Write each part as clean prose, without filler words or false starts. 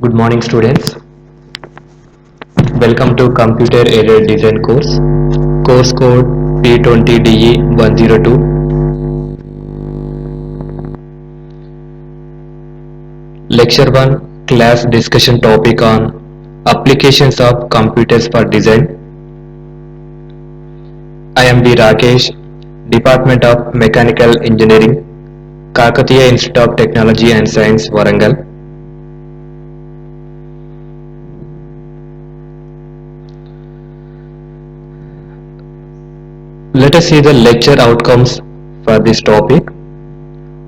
Good morning, students. Welcome to Computer Aided Design course code P20DE102. Lecture 1, class discussion topic on applications of computers for design. I am the Rakesh, Department of Mechanical Engineering, CATIA Institute of Technology and Science, Warangal. Let us see the lecture outcomes for this topic.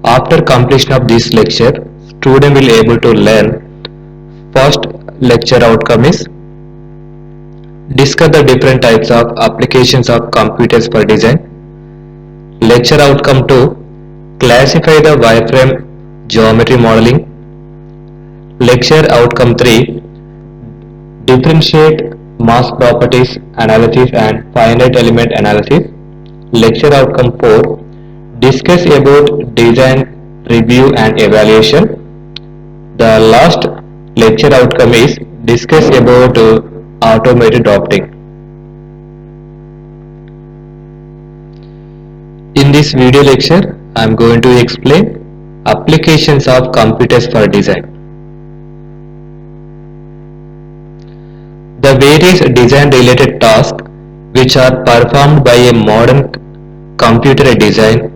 After completion of this lecture, student will able to learn. First lecture outcome is discuss the different types of applications of computers for design. Lecture outcome 2, classify the wireframe geometry modeling. Lecture outcome 3, differentiate mass properties analysis and finite element analysis. Lecture outcome 4, discuss about design review and evaluation. The last lecture outcome is discuss about automated drafting. In this video lecture, I am going to explain applications of computers for design. The various design related tasks which are performed by a modern computer design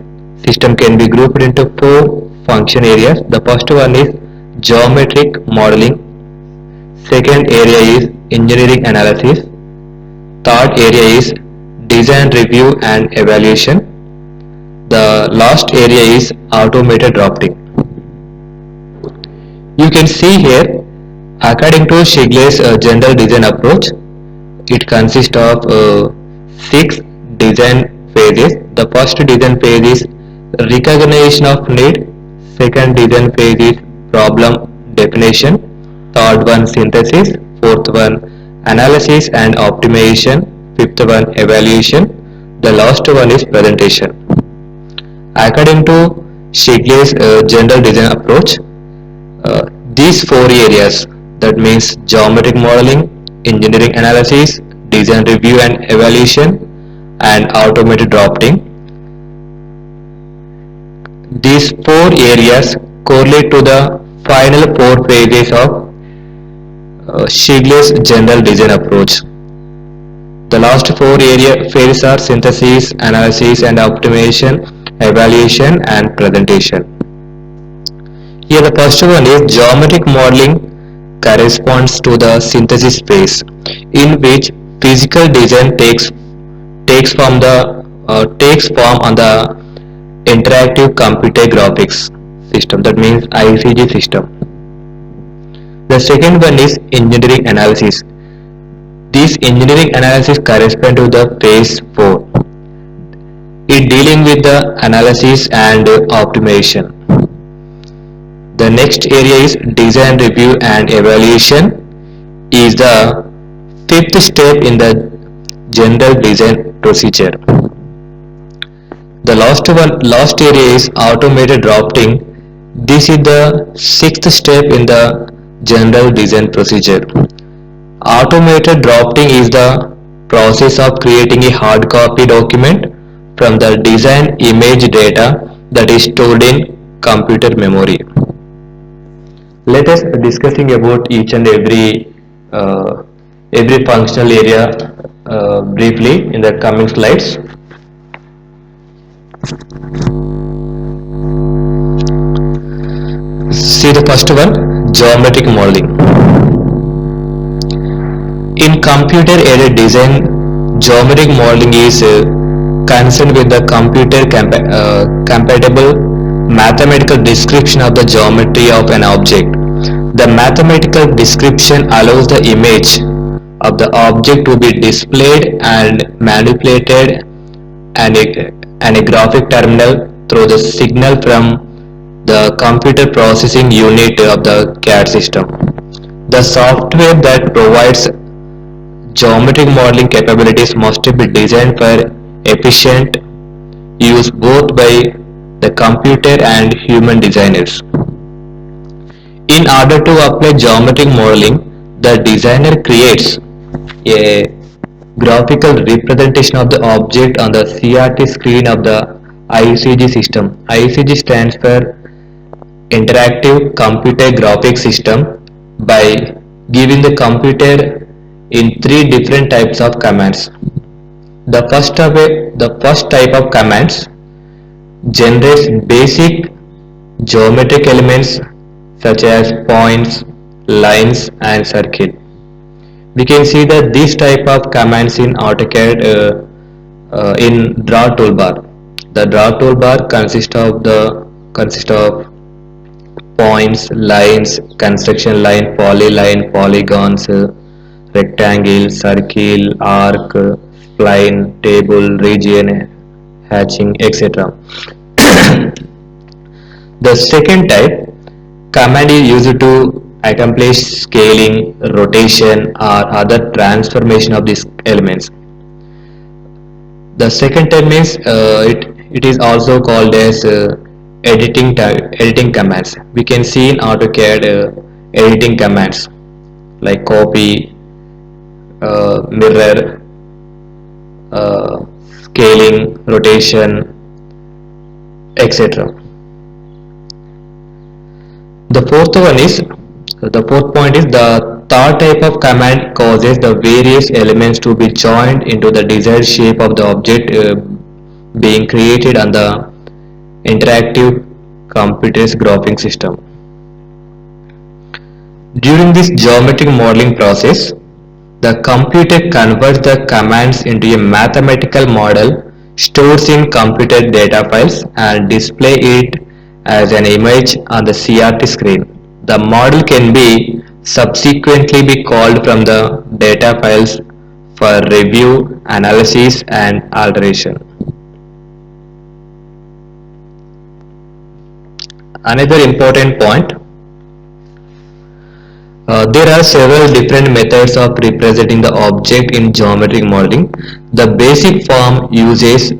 system can be grouped into 4 function areas. The first one is geometric modeling, second area is engineering analysis, third area is design review and evaluation, the last area is automated drafting. You can see here, according to Shigley's general design approach, it consists of 6 design phases. The first design phase is recognition of need, second design phase is problem definition, third one synthesis, fourth one analysis and optimization, fifth one evaluation, the last one is presentation. According to Shigley's general design approach, these 4 areas, that means geometric modeling, engineering analysis, design review and evaluation, and automated drafting, these 4 areas correlate to the final 4 phases of Shigley's general design approach. The last 4 phases are synthesis, analysis and optimization, evaluation and presentation. Here the first one is geometric modeling corresponds to the synthesis phase, in which physical design takes form on the interactive computer graphics system, that means ICG system. The second one is engineering analysis. This engineering analysis corresponds to the phase 4. It dealing with the analysis and optimization. The next area is design review and evaluation, is the 5th step in the general design procedure. The last area is automated drafting. This is the 6th step in the general design procedure. Automated drafting is the process of creating a hard copy document from the design image data that is stored in computer memory. Let us discussing about each and every functional area briefly in the coming slides. See the first one, geometric modeling. In computer aided design, geometric modeling is concerned with the computer compatible mathematical description of the geometry of an object. The mathematical description allows the image of the object to be displayed and manipulated and a graphic terminal through the signal from the computer processing unit of the CAD system. The software that provides geometric modeling capabilities must be designed for efficient use both by the computer and human designers. In order to apply geometric modeling, the designer creates a graphical representation of the object on the CRT screen of the ICG system. ICG stands for Interactive Computer Graphics System by giving the computer in three different types of commands. The first type of commands generates basic geometric elements such as points, lines and circle. We can see that this type of commands in AutoCAD in draw toolbar. The draw toolbar consists of points, lines, construction line, polyline, polygons, rectangle, circle, arc, spline, table, region, hatching, etc. The second type command is used to accomplish scaling, rotation or other transformation of these elements. The second type means it is also called as editing commands. We can see in AutoCAD editing commands like copy, mirror, scaling, rotation, etc. The fourth point is the third type of command causes the various elements to be joined into the desired shape of the object being created on the interactive computer's graphing system. During this geometric modeling process, the computer converts the commands into a mathematical model, stores in computer data files and display it as an image on the CRT screen. The model can be subsequently be called from the data files for review, analysis and alteration. Another important point, there are several different methods of representing the object in geometric modeling. The basic form uses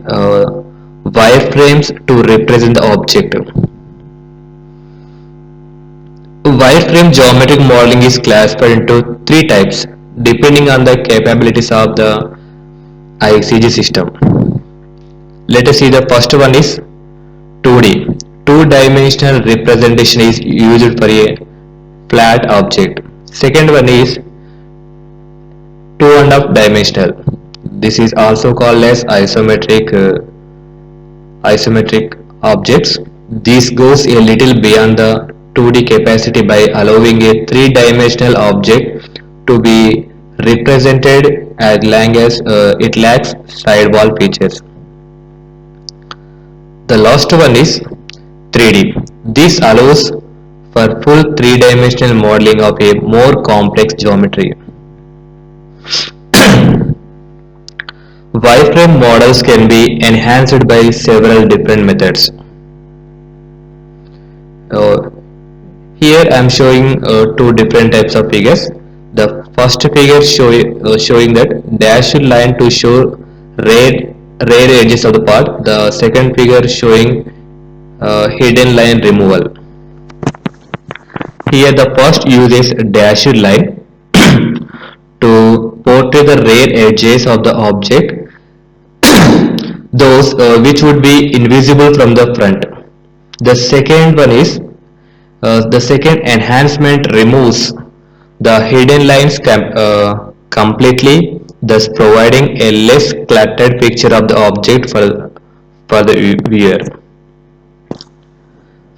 wireframes to represent the object. Wireframe geometric modeling is classified into three types depending on the capabilities of the ICG system. Let us see, the first one is 2D. Two-dimensional representation is used for a flat object. Second one is 2.5 dimensional. This is also called as isometric objects. This goes a little beyond the 2D capacity by allowing a three-dimensional object to be represented as long as it lacks sidewall features. The last one is 3D. This allows for full three-dimensional modeling of a more complex geometry. Wireframe models can be enhanced by several different methods. Here I am showing two different types of figures. The first figure showing that dashed line to show rare edges of the part. The second figure showing hidden line removal. Here the first uses dashed line to portray the rare edges of the object, those which would be invisible from the front. The second one is the second enhancement removes the hidden lines completely, thus providing a less cluttered picture of the object for the viewer.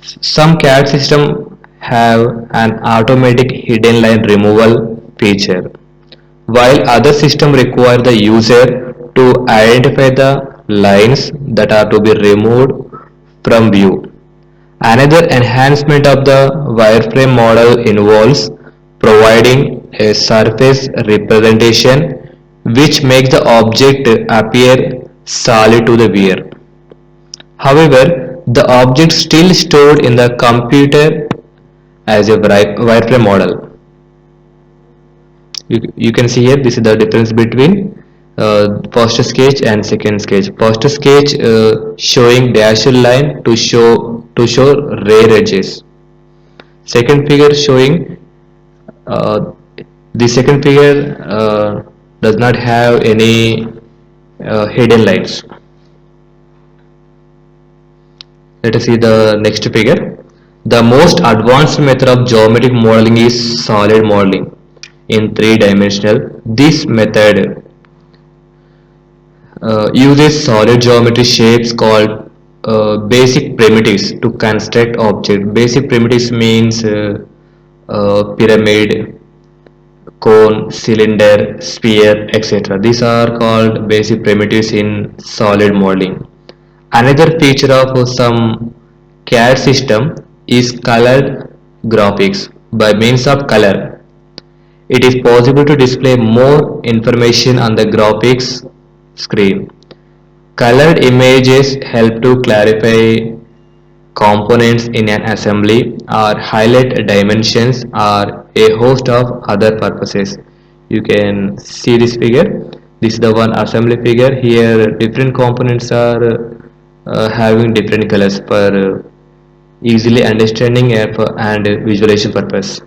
Some CAD systems have an automatic hidden line removal feature, while other systems require the user to identify the lines that are to be removed from view. Another enhancement of the wireframe model involves providing a surface representation which makes the object appear solid to the viewer. However, the object still stored in the computer as a wireframe model. You can see here, this is the difference between first sketch and second sketch. First sketch showing dashed line to show rare edges. Second figure showing uh, the second figure does not have any hidden lines. Let us see the next figure. The most advanced method of geometric modeling is solid modeling in three-dimensional. This method uses solid geometry shapes called basic primitives to construct objects. Basic primitives means pyramid, cone, cylinder, sphere, etc. These are called basic primitives in solid modeling. Another feature of some CAD system is colored graphics. By means of color, it is possible to display more information on the graphics screen. Colored images help to clarify components in an assembly or highlight dimensions or a host of other purposes. You can see this figure. This is the one assembly figure. Here different components are having different colors for easily understanding and visualization purpose.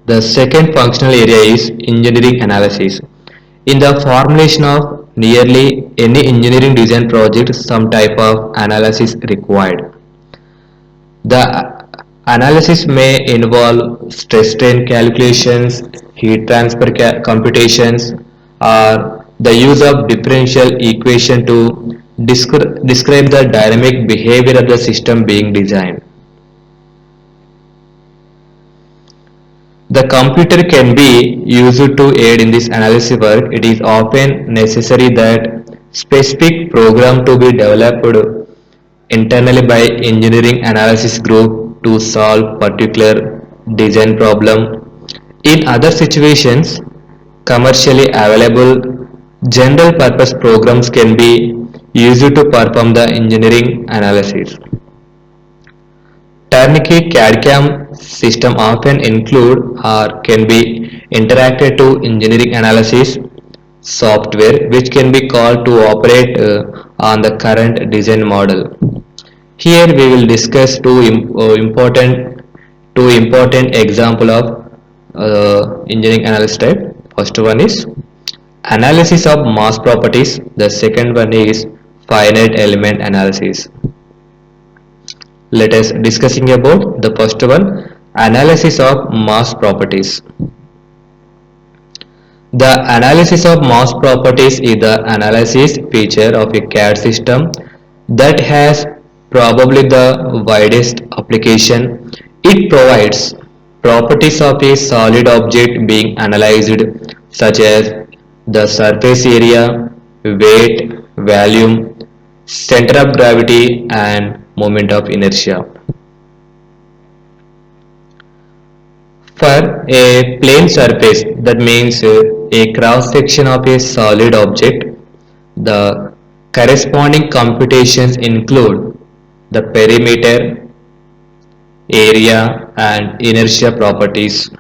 The second functional area is engineering analysis. In the formulation of nearly any engineering design project, some type of analysis required. The analysis may involve stress strain calculations, heat transfer computations, or the use of differential equation to describe the dynamic behavior of the system being designed. The computer can be used to aid in this analysis work. It is often necessary that specific program to be developed internally by engineering analysis group to solve particular design problem. In other situations, commercially available general purpose programs can be used to perform the engineering analysis. Turnkey CAD/CAM systems often include or can be interacted to engineering analysis software which can be called to operate on the current design model. Here we will discuss two important example of engineering analysis type. First one is analysis of mass properties. The second one is finite element analysis. Let us discussing about the first one, analysis of mass properties. The analysis of mass properties is the analysis feature of a CAD system that has probably the widest application. It provides properties of a solid object being analyzed such as the surface area, weight, volume, center of gravity and moment of inertia. For a plane surface, that means a cross section of a solid object, the corresponding computations include the perimeter, area and inertia properties.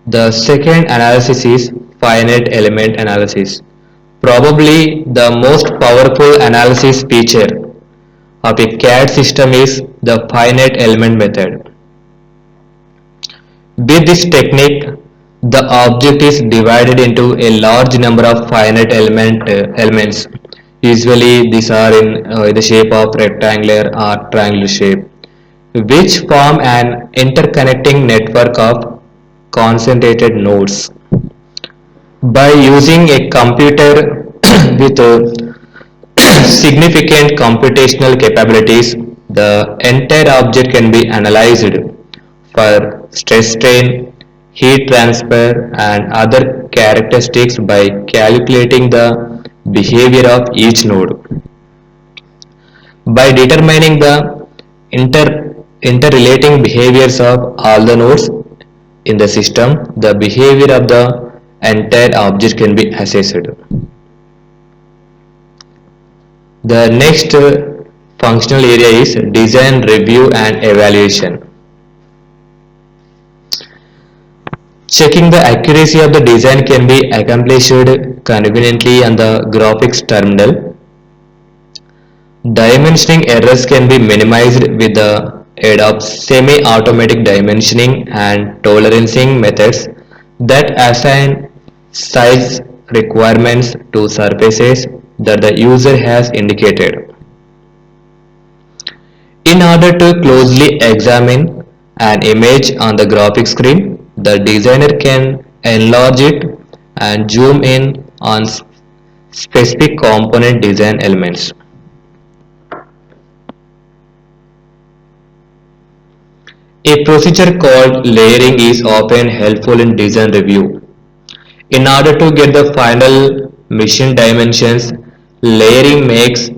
The second analysis is finite element analysis. Probably the most powerful analysis feature of a CAD system is the finite element method. With this technique, the object is divided into a large number of finite elements. Usually these are in the shape of rectangular or triangular shape, which form an interconnecting network of concentrated nodes. By using a computer with significant computational capabilities, the entire object can be analyzed for stress strain, heat transfer and other characteristics by calculating the behavior of each node. By determining the interrelating behaviors of all the nodes in the system, the behavior of the entire object can be assessed. The next functional area is design review and evaluation. Checking the accuracy of the design can be accomplished conveniently on the graphics terminal. Dimensioning errors can be minimized with the aid of semi-automatic dimensioning and tolerancing methods that assign size requirements to surfaces that the user has indicated. In order to closely examine an image on the graphic screen, the designer can enlarge it and zoom in on specific component design elements. A procedure called layering is often helpful in design review. In order to get the final machine dimensions, layering makes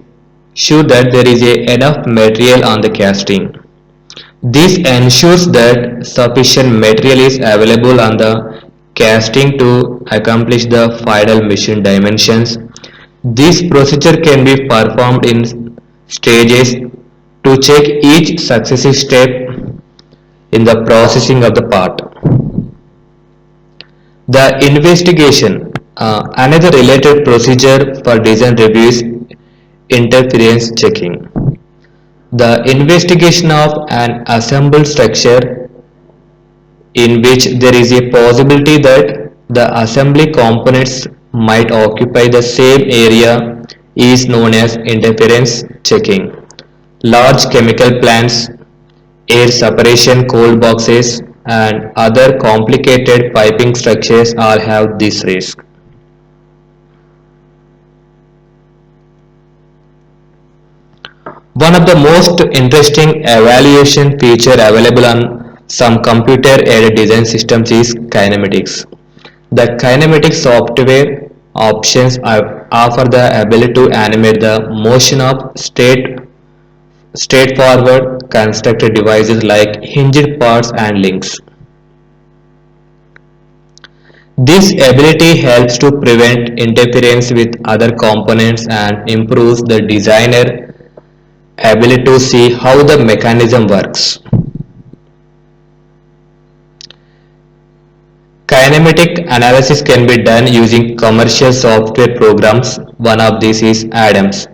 sure that there is enough material on the casting. This ensures that sufficient material is available on the casting to accomplish the final machine dimensions. This procedure can be performed in stages to check each successive step in the processing of the part. The investigation, another related procedure for design review is interference checking. The investigation of an assembled structure in which there is a possibility that the assembly components might occupy the same area is known as interference checking. Large chemical plants, air separation cold boxes, and other complicated piping structures all have this risk. One of the most interesting evaluation feature available on some computer-aided design systems is kinematics. The kinematic software options offer the ability to animate the motion of straightforward constructed devices like hinged parts and links. This ability helps to prevent interference with other components and improves the designer ability to see how the mechanism works. Kinematic analysis can be done using commercial software programs. One of these is ADAMS.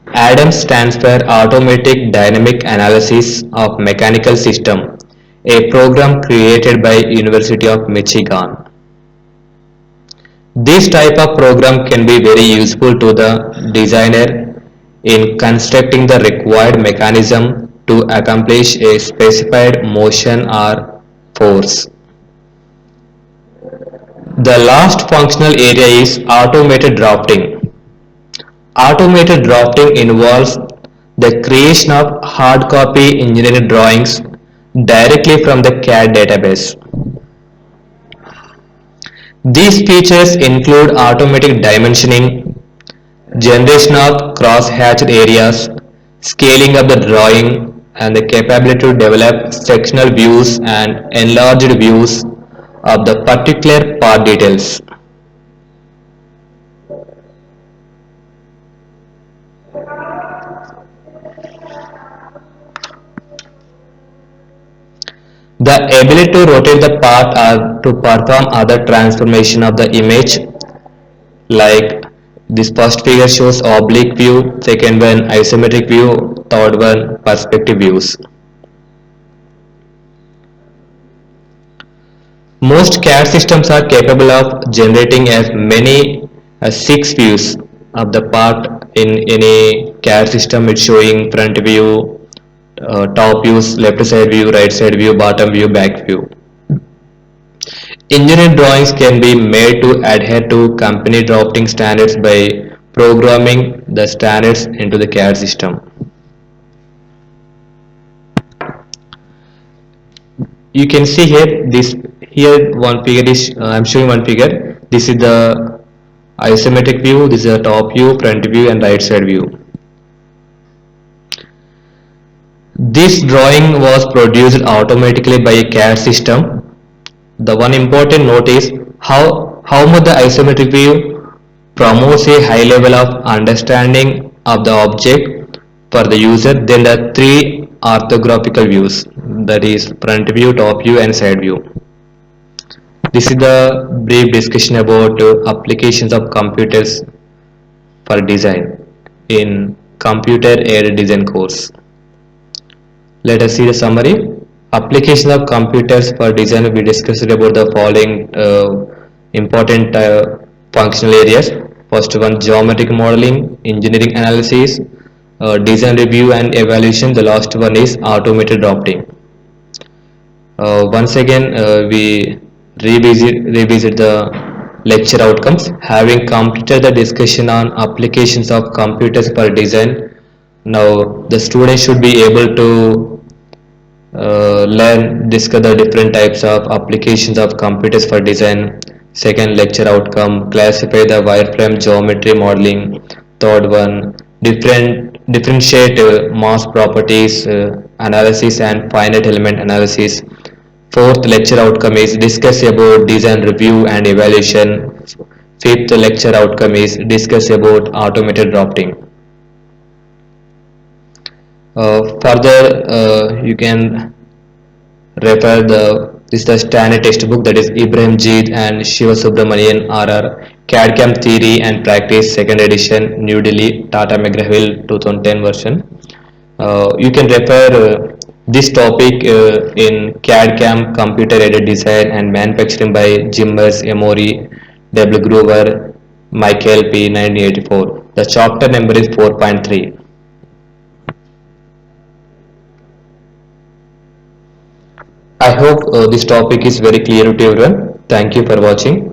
ADAMS stands for Automatic Dynamic Analysis of Mechanical System, a program created by University of Michigan. This type of program can be very useful to the designer in constructing the required mechanism to accomplish a specified motion or force. The last functional area is automated drafting. Automated drafting involves the creation of hard copy engineering drawings directly from the CAD database. These features include automatic dimensioning, generation of cross-hatched areas, scaling of the drawing, and the capability to develop sectional views and enlarged views of the particular part details. The ability to rotate the part or to perform other transformation of the image, like this first figure shows oblique view, second one isometric view, third one perspective views. Most CAD systems are capable of generating as many as 6 views of the part. In any CAD system, it's showing front view, top views, left side view, right side view, bottom view, back view. Engineering drawings can be made to adhere to company drafting standards by programming the standards into the CAD system. You can see here one figure is I'm showing one figure. This is the isometric view, this is the top view, front view, and right side view. This drawing was produced automatically by a CAD system. The one important note is how much the isometric view promotes a high level of understanding of the object for the user than the three orthographical views, that is front view, top view, and side view. This is the brief discussion about applications of computers for design in Computer Aided Design course. Let us see the summary. Application of computers for design. We discussed about the following important functional areas. First one, geometric modeling, engineering analysis, design review and evaluation. The last one is automated drafting. Once again, we revisit the lecture outcomes. Having completed the discussion on applications of computers for design, now the student should be able to discuss the different types of applications of computers for design. Second lecture outcome, classify the wireframe geometry modeling. Third one, differentiate mass properties analysis and finite element analysis. Fourth lecture outcome is discuss about design review and evaluation. Fifth lecture outcome is discuss about automated drafting. Further, you can refer the standard textbook, that is Ibrahim Jeet and Shiva Subramanian RR CAD/CAM Theory and Practice, second edition, New Delhi, Tata McGraw-Hill 2010 version. You can refer this topic in CAD/CAM Computer Aided Design and Manufacturing by Jimmers, Emory, W. Groover, Michael P. 1984. The chapter number is 4.3. I hope this topic is very clear to everyone. Thank you for watching.